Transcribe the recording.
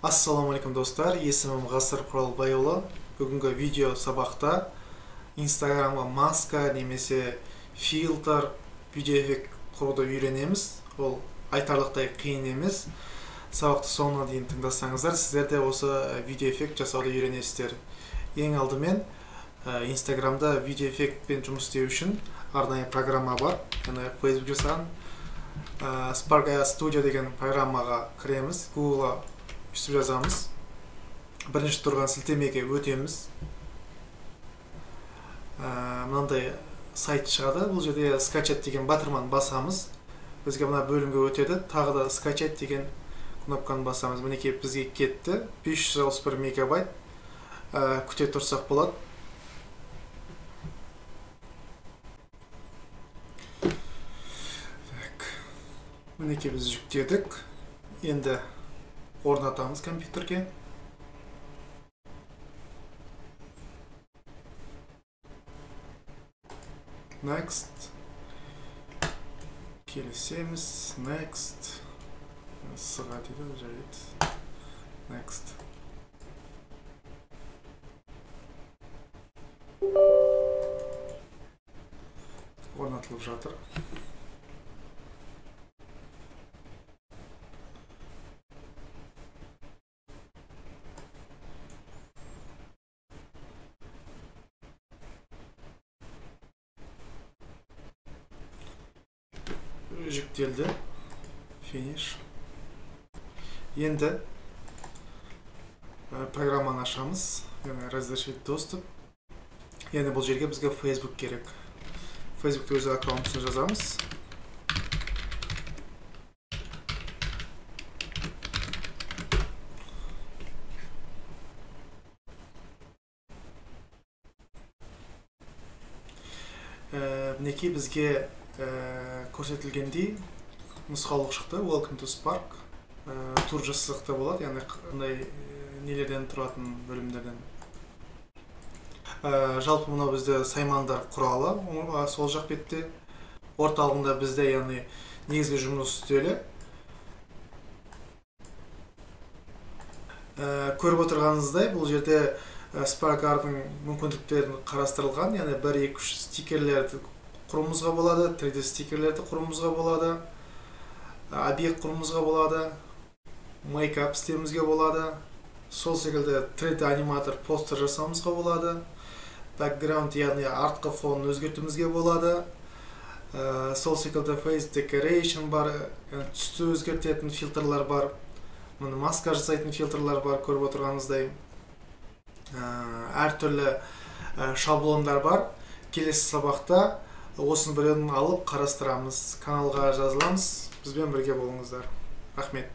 Assalamu alaikum достар, есімім Ғасыр Құралбайұлы. Бүгінгі видео сабақта Instagramға маска немесе фильтр, видео эффект құруды үйренеміз. Ол айтарлықтай қиын емес. Сабақты соңына дейін тыңдасаңыздар, сіздер де осы видео эффект жасауды үйренесіздер. Ең алдымен Instagramда видео эффектпен жұмыс істеу үшін арнайы программа бар. Яғни Facebook жасаған Spark Studio деген программаға кіреміз. Google'a үстіп жазамыз. Бірінші тұрған сілтемеге өтеміз. Мынандай сайт шығады. Бұл жерде скачать деген батырманы басамыз. Бізге мына бөлімге өтеді. Тағы да скачать деген кнопканы басамыз. Мінекей бізге кетті. 561 мегабайт. Күте тұрсақ болады. Мінекей біз жүктедік. Енді орнатамыз компьютерге. Next. Келісеміз. Next. Сыға дейді, жарайды. Next. Орнатылып жатыр. Жүктелді. Finish. Енді программаны ашамыз. Разрешить доступ. Енді бұл жерге бізге Facebook керек. Facebook'та өз аккаунтын жазамыз. Мінекей бізге көрсетілгендей нұсқаулық шықты. Welcome to Spark. Тур жасықта болады, яғни қандай нелерден тұратын бөлімдерден. Жалпы мұна бізде саймандар құралы. Сол жақ бетте орталығында бізде яғни негізгі жұмыс үстелі. Көріп отырғаныңыздай, бұл жерде Spark-ардың мүмкіндіктерін қарастырылған, яғни 1-2-3 стикерлерді құруымызға болады, 3D стикерлерді құруымызға болады, объект құруымызға болады, мейкап істеуімізге болады, сол секілді 3D аниматор постер жасауымызға болады, background яғни артқы фонын өзгертуімізге болады, сол секілді face decoration бар, түсті өзгертетін фильтрлар бар, маска жасайтын фильтрлар бар, көріп отырғаныңыздай, әртүрлі шаблондар бар. Келесі сабақта осының біреуін алып қарастырамыз. Каналға жазыламыз. Бізбен бірге болыңыздар. Рахмет.